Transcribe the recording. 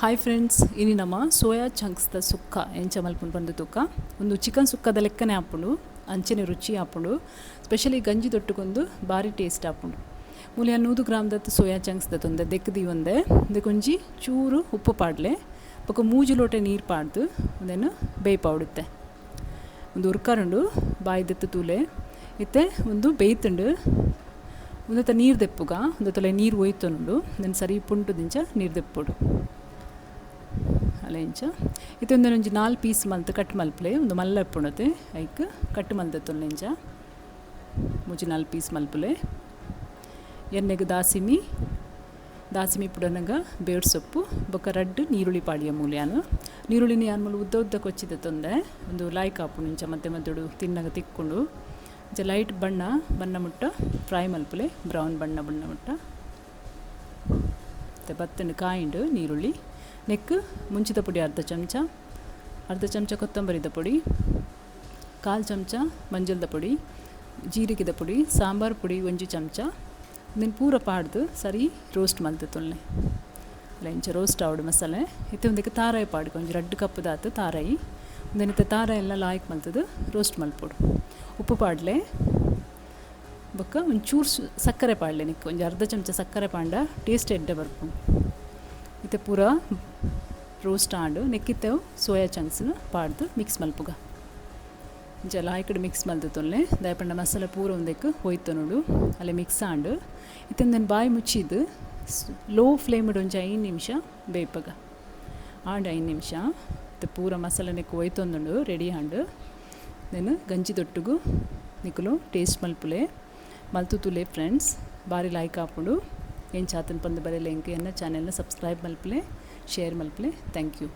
Hi friends, ಇನ್ನು ನಮ್ಮ soya ಚಂಕ್ಸ್ದ ಸುಕ್ಕ ಎಂಚ ಮಲ್ಪುಂಡು ಬಂದು ತುಕ್ಕ ಒಂದು ಚಿಕನ್ ಸುಕ್ಕದ ಲೆಕ್ಕನೆ ಹಾಪುಂಡು. ಅಂಚನೆ ರುಚಿ ಹಾಪುಂಡು. ಸ್ಪೆಷಲಿ ಗಂಜಿ ತೊಟ್ಟುಕೊಂದು ಭಾರಿ ಟೇಸ್ಟ್ ಹಾಪುಂಡು. ಮೂಲೆ 100 ಗ್ರಾಮ್ದತ್ತು ಸೋಯಾ ಚಂಕ್ಸ್ದ ತೊಂದೆ ದೆಕ್ಕದಿ ಒಂದೆ ಇದಕ್ಕೊಂಜಿ ಚೂರು ಉಪ್ಪು ಪಾಡ್ಲೆ ಬೊಕ 3 ಲೋಟ ನೀರು ಪಾಡ್ದು ಅದನ್ನು ಬೇಯ್ಪಾವುಡುತ್ತೆ. ಒಂದು ಉರ್ಕಾರುಂಡು ಬಾಯಿದೆತ್ತು ತೂಲೆ ಇತ್ತೆ ಒಂದು ಬೇಯ್ತುಂಡು ಒಂದತ್ತ ನೀರು ದೆಪ್ಪುಗ ಒಂದತ್ತೊಲೆ ನೀರು ಒಯ್ತುಂಡು ಅದನ್ನು ಸರಿ ಪುಂಟು ದಿಂಚ ನೀರು ದೆಪ್ಪುಡು ಅಲ್ಲ ಇಂಚ ಇದೊಂದು 4 ಪೀಸ್ ಮಲ್ತು ಕಟ್ ಮಲ್ಪಲೆ ಒಂದು ಮಲ್ಲ ಎಪ್ಪುಣತೆ ಐಕ್ ಕಟ್ ಮಲ್ದತ್ತೊಲ್ಲೆ ಇಂಚ 4 ಪೀಸ್ ಮಲ್ಪಲೆ ಎಣ್ಣೆಗೆ ದಾಸಿಮಿ ಪುಡನಗ ಬೇಡ್ ಸೊಪ್ಪು ಬೊಕ್ಕ ರಡ್ಡು ನೀರುಳ್ಳಿ ಪಾಡಿಯ ಮೂಲ್ಯಾನು ನೀರುಳ್ಳಿನ ಯಾನ್ಮೂಲ ಉದ್ದ ಕೊಚ್ಚಿದ ತೊಂದೆ ಒಂದು ಲಾಯ್ಕ್ ಹಾಪುಂಡು ಇಂಚ ಮತ್ತೆ ತಿನ್ನಗ ತಿಕ್ಕೊಂಡು ಇಂಚ ಲೈಟ್ ಬಣ್ಣ ಮುಟ್ಟ ಫ್ರೈ ಮಲ್ಪಲೆ ಬ್ರೌನ್ ಬಣ್ಣ ಮುಟ್ಟ ಮತ್ತು ಬತ್ತಂಡು ಕಾಯಿಂಡು ನೀರುಳ್ಳಿ ನೆಕ್ ಮುಂಚಿದ ಪುಡಿ ಅರ್ಧ ಚಮಚ ಕೊತ್ತಂಬರಿದ ಪುಡಿ 1/4 ಚಮಚ ಮಂಜಲ್ದ ಪುಡಿ ಜೀರಿಗೆದ ಪುಡಿ ಸಾಂಬಾರು ಪುಡಿ 1 ಚಮಚ ಇದನ್ನು ಪೂರ ಪಾಡ್ದು ಸರಿ ರೋಸ್ಟ್ ಮಲ್ತು ತೊಲ್ಲೆ ಅಲ್ಲ ಇಂಚ ರೋಸ್ಟ್ ಆವಡು ಮಸಾಲೆ ಇತ್ತೆ ಒಂದಕ್ಕೆ ತಾರಾಯಿ ಪಾಡ್ದು ಒಂಜಿ 2 ಕಪ್ಪದಾತು ತಾರಾಯಿ ಒಂದನಿತ್ತ ತಾರಾಯಿ ಎಲ್ಲ ಲಾಯ್ಕ್ ಮಲ್ತದು ರೋಸ್ಟ್ ಮಲ್ಪೊಡು ಉಪ್ಪು ಪಾಡ್ಲೆ ಬೊಕ್ಕ ಒಂಚೂರು ಸಕ್ಕರೆ ಪಾಡ್ಲೆ ನಿಕ್ಕು ಒಂಜಿ ಅರ್ಧ ಚಮಚ ಸಕ್ಕರೆ ಪಾಂಡ ಟೇಸ್ಟ್ ಎಡ್ಡೆ ಬರ್ಪುಂಡು ಇತ್ತೆ ಪೂರ ರೋಸ್ಟ್ ಆಂಡು ನೆಕ್ಕಿತ್ತೇವು ಸೋಯಾ ಚಂಕ್ಸ್ನು ಪಾಡ್ದು ಮಿಕ್ಸ್ ಮಲ್ಪುಗ ಇಂಚ ಲಾಯ್ಕಡು ಮಿಕ್ಸ್ ಮಲ್ತು ತೊಲ್ಲೆ ದಯಪಂಡ ಮಸಾಲೆ ಪೂರ ಒಂದಕ್ಕೆ ಹೋಯ್ತು ನೋಡು ಅಲ್ಲೇ ಮಿಕ್ಸ್ ಆಂಡು ಇತ್ತಂದನ್ನು ಬಾಯಿ ಮುಚ್ಚಿದ್ದು ಲೋ ಫ್ಲೇಮ್ಡ್ ಒಂಜಿ 5 ನಿಮಿಷ ಬೇಯ್ಪಗ ಆಂಡು 5 ನಿಮಿಷ ಮತ್ತು ಪೂರ ಮಸಾಲೆ ನೆಕ್ಕು ಹೋಯ್ತೊಂದುಂಡು ರೆಡಿ ಆಂಡು ದೆನ್ ಗಂಜಿ ತೊಟ್ಟುಗು ನಿಕ್ಕಲು ಟೇಸ್ಟ್ ಮಲ್ಪುಲೆ ಮಲ್ತು ತುಲೆ ಫ್ರೆಂಡ್ಸ್ ಬಾರಿ ಲೈಕ್ ಆಪುಂಡು ಏನು ಚಾತನ್ ಪಂದು ಬರೆಯಲ್ಲ ಎಂಕ ಎನ್ನ ಚಾನೆಲ್ನ ಸಬ್ಸ್ಕ್ರೈಬ್ ಮಲ್ಪಲೆ ಶೇರ್ ಮಲ್ಪಲೆ ಥ್ಯಾಂಕ್ ಯು.